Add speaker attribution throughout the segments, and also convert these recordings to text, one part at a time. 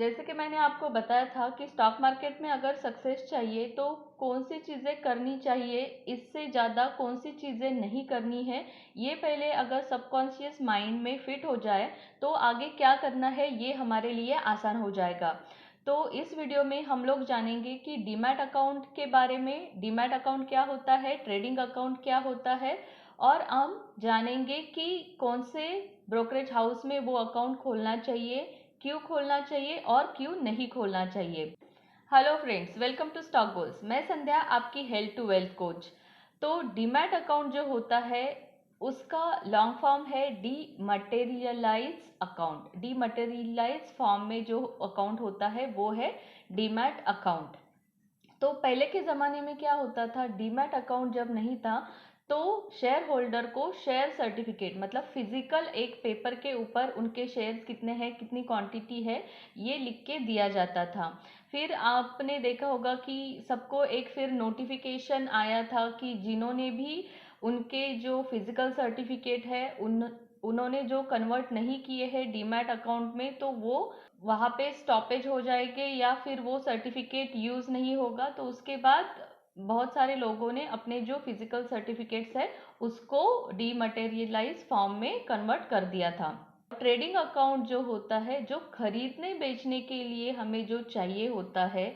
Speaker 1: जैसे कि मैंने आपको बताया था कि स्टॉक मार्केट में अगर सक्सेस चाहिए तो कौन सी चीज़ें करनी चाहिए, इससे ज़्यादा कौन सी चीज़ें नहीं करनी है, ये पहले अगर सबकॉन्शियस माइंड में फिट हो जाए तो आगे क्या करना है ये हमारे लिए आसान हो जाएगा। तो इस वीडियो में हम लोग जानेंगे कि डीमैट अकाउंट के बारे में, डीमैट अकाउंट क्या होता है, ट्रेडिंग अकाउंट क्या होता है, और हम जानेंगे कि कौन से ब्रोकरेज हाउस में वो अकाउंट खोलना चाहिए, क्यों खोलना चाहिए और क्यों नहीं खोलना चाहिए। Hello friends, welcome to stock goals. मैं संध्या, आपकी हेल्थ टू वेल्थ कोच। तो डीमैट अकाउंट जो होता है उसका लॉन्ग फॉर्म है डीमटेरियलाइज अकाउंट। डीमटेरियलाइज फॉर्म में जो अकाउंट होता है वो है डीमैट अकाउंट। तो पहले के ज़माने में क्या होता था, डीमैट अकाउंट जब नहीं था तो शेयर होल्डर को शेयर सर्टिफिकेट मतलब फिजिकल एक पेपर के ऊपर उनके शेयर्स कितने हैं, कितनी क्वांटिटी है, ये लिख के दिया जाता था। फिर आपने देखा होगा कि सबको एक फिर नोटिफिकेशन आया था कि जिन्होंने भी उनके जो फिजिकल सर्टिफिकेट है उन्होंने जो कन्वर्ट नहीं किए हैं डीमैट अकाउंट में, तो वो वहाँ पे स्टॉपेज हो जाएंगे या फिर वो सर्टिफिकेट यूज़ नहीं होगा। तो उसके बाद बहुत सारे लोगों ने अपने जो फिजिकल सर्टिफिकेट्स है उसको डीमटेरियलाइज फॉर्म में कन्वर्ट कर दिया था। ट्रेडिंग अकाउंट जो होता है, जो खरीदने बेचने के लिए हमें जो चाहिए होता है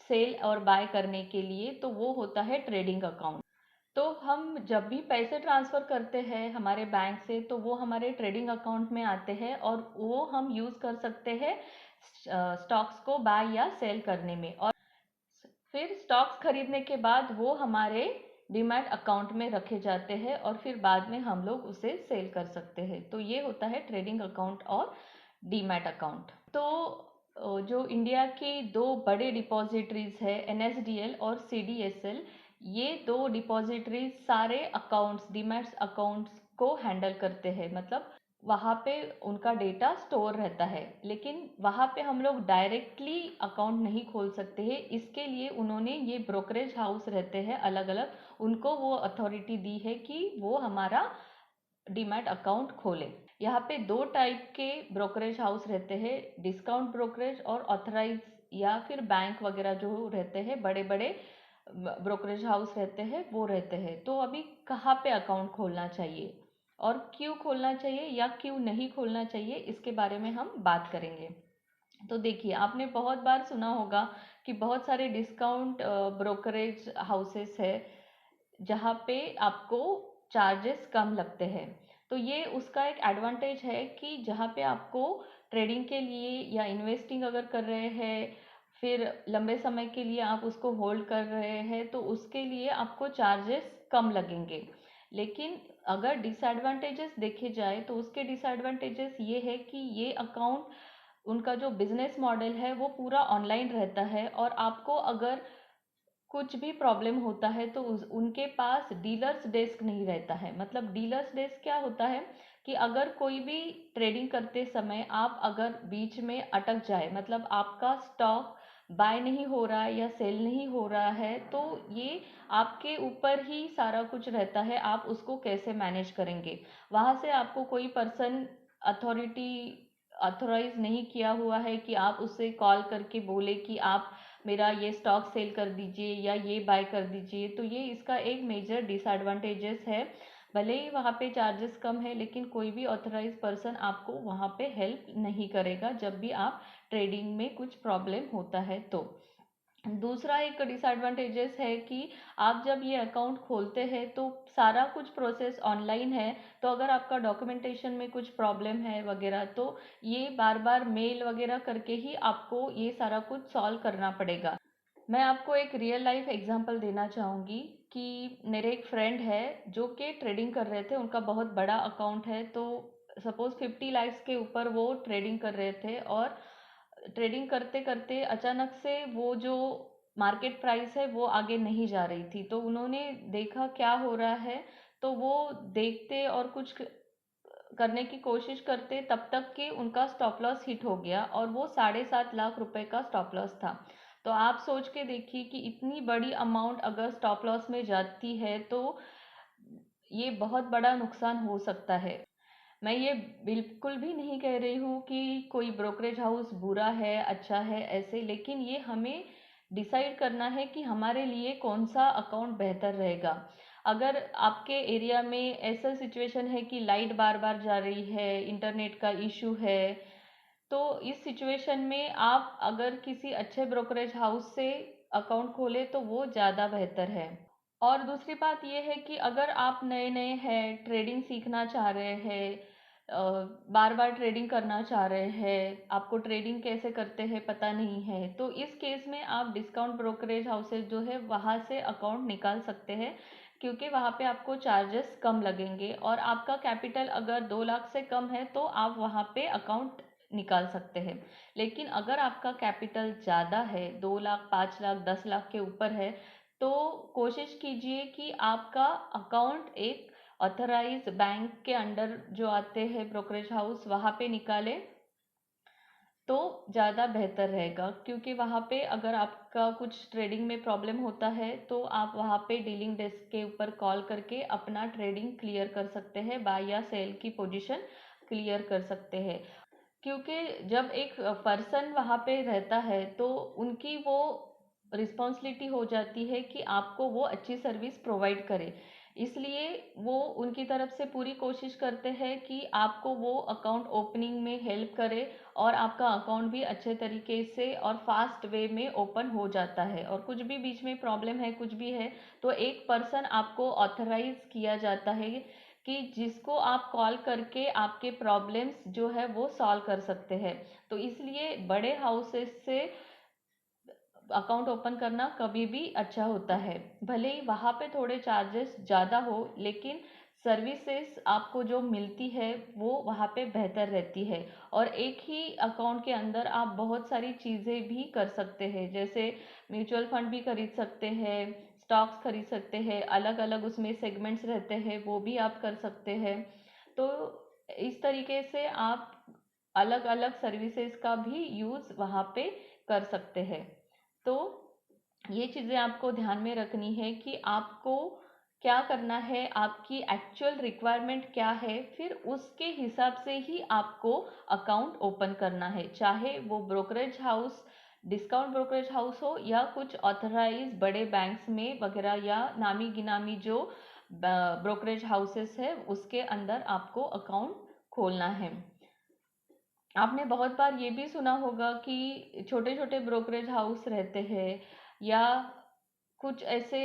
Speaker 1: सेल और बाय करने के लिए, तो वो होता है ट्रेडिंग अकाउंट। तो हम जब भी पैसे ट्रांसफ़र करते हैं हमारे बैंक से तो वो हमारे ट्रेडिंग अकाउंट में आते हैं और वो हम यूज़ कर सकते हैं स्टॉक्स को बाय या सेल करने में। और फिर स्टॉक्स खरीदने के बाद वो हमारे डीमैट अकाउंट में रखे जाते हैं और फिर बाद में हम लोग उसे सेल कर सकते हैं। तो ये होता है ट्रेडिंग अकाउंट और डीमैट अकाउंट। तो जो इंडिया की दो बड़े डिपॉजिटरीज है एनएसडीएल और सीडीएसएल, ये दो डिपॉजिटरीज सारे अकाउंट्स, डीमैट्स अकाउंट्स को हैंडल करते हैं। मतलब वहाँ पे उनका डेटा स्टोर रहता है, लेकिन वहाँ पे हम लोग डायरेक्टली अकाउंट नहीं खोल सकते हैं। इसके लिए उन्होंने ये ब्रोकरेज हाउस रहते हैं अलग अलग, उनको वो अथॉरिटी दी है कि वो हमारा डीमैट अकाउंट खोले। यहाँ पे दो टाइप के ब्रोकरेज हाउस रहते हैं, डिस्काउंट ब्रोकरेज और ऑथराइज या फिर बैंक वगैरह जो रहते हैं, बड़े बड़े ब्रोकरेज हाउस रहते हैं, वो रहते हैं। तो अभी कहाँ पे अकाउंट खोलना चाहिए और क्यों खोलना चाहिए या क्यों नहीं खोलना चाहिए, इसके बारे में हम बात करेंगे। तो देखिए, आपने बहुत बार सुना होगा कि बहुत सारे डिस्काउंट ब्रोकरेज हाउसेस है जहाँ पे आपको चार्जेस कम लगते हैं। तो ये उसका एक एडवांटेज है कि जहाँ पे आपको ट्रेडिंग के लिए या इन्वेस्टिंग अगर कर रहे हैं, फिर लंबे समय के लिए आप उसको होल्ड कर रहे हैं, तो उसके लिए आपको चार्जेस कम लगेंगे। लेकिन अगर डिसएडवांटेजेस देखे जाए तो उसके डिसएडवांटेजेस ये है कि ये अकाउंट, उनका जो बिजनेस मॉडल है वो पूरा ऑनलाइन रहता है और आपको अगर कुछ भी प्रॉब्लम होता है तो उनके पास डीलर्स डेस्क नहीं रहता है। मतलब डीलर्स डेस्क क्या होता है कि अगर कोई भी ट्रेडिंग करते समय आप अगर बीच में अटक जाए, मतलब आपका स्टॉक बाय नहीं हो रहा है या सेल नहीं हो रहा है, तो ये आपके ऊपर ही सारा कुछ रहता है, आप उसको कैसे मैनेज करेंगे। वहाँ से आपको कोई पर्सन अथॉरिटी अथोराइज नहीं किया हुआ है कि आप उससे कॉल करके बोले कि आप मेरा ये स्टॉक सेल कर दीजिए या ये बाय कर दीजिए। तो ये इसका एक मेजर डिसएडवांटेजेस है। भले ही वहाँ पे चार्जेस कम है, लेकिन कोई भी ऑथराइज पर्सन आपको वहाँ पे हेल्प नहीं करेगा जब भी आप ट्रेडिंग में कुछ प्रॉब्लम होता है। तो दूसरा एक डिसएडवांटेजेस है कि आप जब ये अकाउंट खोलते हैं तो सारा कुछ प्रोसेस ऑनलाइन है। तो अगर आपका डॉक्यूमेंटेशन में कुछ प्रॉब्लम है वगैरह, तो ये बार बार मेल वगैरह करके ही आपको ये सारा कुछ सॉल्व करना पड़ेगा। मैं आपको एक रियल लाइफ एग्जांपल देना चाहूँगी कि मेरे एक फ्रेंड है जो कि ट्रेडिंग कर रहे थे, उनका बहुत बड़ा अकाउंट है। तो सपोज 50 लाख के ऊपर वो ट्रेडिंग कर रहे थे और ट्रेडिंग करते करते अचानक से वो जो मार्केट प्राइस है वो आगे नहीं जा रही थी। तो उन्होंने देखा क्या हो रहा है, तो वो देखते और कुछ करने की कोशिश करते तब तक कि उनका स्टॉप लॉस हिट हो गया और वो 7.5 लाख रुपए का स्टॉप लॉस था। तो आप सोच के देखिए कि इतनी बड़ी अमाउंट अगर स्टॉप लॉस में जाती है तो ये बहुत बड़ा नुकसान हो सकता है। मैं ये बिल्कुल भी नहीं कह रही हूँ कि कोई ब्रोकरेज हाउस बुरा है, अच्छा है ऐसे, लेकिन ये हमें डिसाइड करना है कि हमारे लिए कौन सा अकाउंट बेहतर रहेगा। अगर आपके एरिया में ऐसा सिचुएशन है कि लाइट बार बार जा रही है, इंटरनेट का इशू है, तो इस सिचुएशन में आप अगर किसी अच्छे ब्रोकरेज हाउस से अकाउंट खोले तो वो ज़्यादा बेहतर है। और दूसरी बात ये है कि अगर आप नए नए हैं, ट्रेडिंग सीखना चाह रहे हैं, बार बार ट्रेडिंग करना चाह रहे हैं, आपको ट्रेडिंग कैसे करते हैं पता नहीं है, तो इस केस में आप डिस्काउंट ब्रोकरेज हाउसेज जो है वहाँ से अकाउंट निकाल सकते हैं, क्योंकि वहाँ पे आपको चार्जेस कम लगेंगे। और आपका कैपिटल अगर 2 लाख से कम है तो आप वहाँ पे अकाउंट निकाल सकते हैं। लेकिन अगर आपका कैपिटल ज़्यादा है, 2 लाख, 5 लाख, 10 लाख के ऊपर है, तो कोशिश कीजिए कि आपका अकाउंट एक ऑथराइज बैंक के अंडर जो आते हैं ब्रोकरेज हाउस वहाँ पे निकालें तो ज़्यादा बेहतर रहेगा। क्योंकि वहाँ पे अगर आपका कुछ ट्रेडिंग में प्रॉब्लम होता है तो आप वहाँ पे डीलिंग डेस्क के ऊपर कॉल करके अपना ट्रेडिंग क्लियर कर सकते हैं, बाय या सेल की पोजीशन क्लियर कर सकते हैं। क्योंकि जब एक पर्सन वहाँ पे रहता है तो उनकी वो रिस्पॉन्सिबिलिटी हो जाती है कि आपको वो अच्छी सर्विस प्रोवाइड करे। इसलिए वो उनकी तरफ से पूरी कोशिश करते हैं कि आपको वो अकाउंट ओपनिंग में हेल्प करे, और आपका अकाउंट भी अच्छे तरीके से और फास्ट वे में ओपन हो जाता है। और कुछ भी बीच में प्रॉब्लम है, कुछ भी है, तो एक पर्सन आपको ऑथराइज किया जाता है कि जिसको आप कॉल करके आपके प्रॉब्लम्स जो है वो सॉल्व कर सकते हैं। तो इसलिए बड़े हाउसेस से अकाउंट ओपन करना कभी भी अच्छा होता है। भले ही वहाँ पे थोड़े चार्जेस ज़्यादा हो, लेकिन सर्विसेज आपको जो मिलती है वो वहाँ पे बेहतर रहती है। और एक ही अकाउंट के अंदर आप बहुत सारी चीज़ें भी कर सकते हैं, जैसे म्यूचुअल फंड भी खरीद सकते हैं, स्टॉक्स खरीद सकते हैं, अलग अलग उसमें सेगमेंट्स रहते हैं वो भी आप कर सकते हैं। तो इस तरीके से आप अलग अलग सर्विसेज का भी यूज़ वहाँ पे कर सकते हैं। तो ये चीज़ें आपको ध्यान में रखनी है कि आपको क्या करना है, आपकी एक्चुअल रिक्वायरमेंट क्या है, फिर उसके हिसाब से ही आपको अकाउंट ओपन करना है। चाहे वो brokerage house, discount brokerage house हो, या कुछ ऑथराइज बड़े बैंक्स में वगैरह, या नामी गिनामी जो ब्रोकरेज हाउसेस है उसके अंदर आपको अकाउंट खोलना है। आपने बहुत बार ये भी सुना होगा कि छोटे छोटे ब्रोकरेज हाउस रहते हैं, या कुछ ऐसे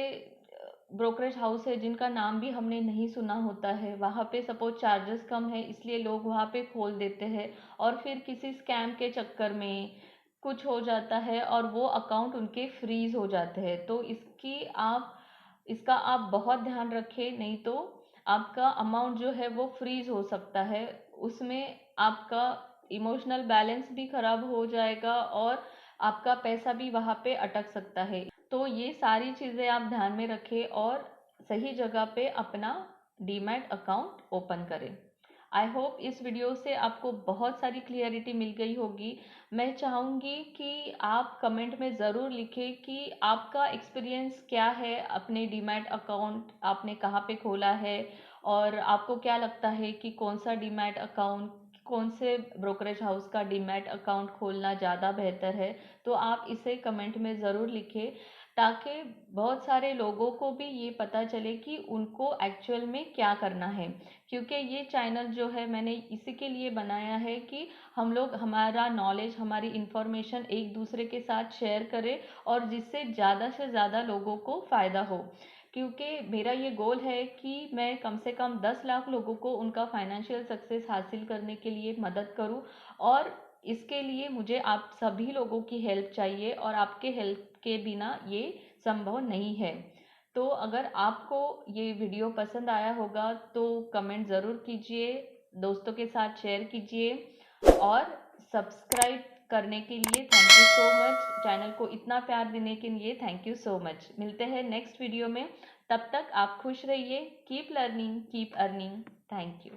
Speaker 1: ब्रोकरेज हाउस है जिनका नाम भी हमने नहीं सुना होता है। वहाँ पे सपोज चार्जेस कम है इसलिए लोग वहाँ पे खोल देते हैं, और फिर किसी स्कैम के चक्कर में कुछ हो जाता है और वो अकाउंट उनके फ्रीज हो जाते हैं। तो इसका आप बहुत ध्यान रखें, नहीं तो आपका अमाउंट जो है वो फ्रीज हो सकता है। उसमें आपका इमोशनल बैलेंस भी खराब हो जाएगा और आपका पैसा भी वहाँ पे अटक सकता है। तो ये सारी चीज़ें आप ध्यान में रखें और सही जगह पे अपना डीमैट अकाउंट ओपन करें। आई होप इस वीडियो से आपको बहुत सारी क्लियरिटी मिल गई होगी। मैं चाहूँगी कि आप कमेंट में ज़रूर लिखें कि आपका एक्सपीरियंस क्या है, अपने डीमैट अकाउंट आपने कहाँ पे खोला है, और आपको क्या लगता है कि कौन सा डीमैट अकाउंट, कौन से ब्रोकरेज हाउस का डीमैट अकाउंट खोलना ज़्यादा बेहतर है। तो आप इसे कमेंट में ज़रूर लिखें, ताकि बहुत सारे लोगों को भी ये पता चले कि उनको एक्चुअल में क्या करना है। क्योंकि ये चैनल जो है मैंने इसी के लिए बनाया है कि हम लोग हमारा नॉलेज, हमारी इंफॉर्मेशन एक दूसरे के साथ शेयर करें, और जिससे ज़्यादा से ज़्यादा लोगों को फ़ायदा हो। क्योंकि मेरा ये गोल है कि मैं कम से कम 10 लाख लोगों को उनका फाइनेंशियल सक्सेस हासिल करने के लिए मदद करूं, और इसके लिए मुझे आप सभी लोगों की हेल्प चाहिए, और आपके हेल्प के बिना ये संभव नहीं है। तो अगर आपको ये वीडियो पसंद आया होगा तो कमेंट ज़रूर कीजिए, दोस्तों के साथ शेयर कीजिए, और सब्सक्राइब करने के लिए thank you so much. Channel को इतना प्यार देने के लिए थैंक यू सो मच। मिलते हैं नेक्स्ट वीडियो में, तब तक आप खुश रहिए। Keep learning, keep earning. Thank you.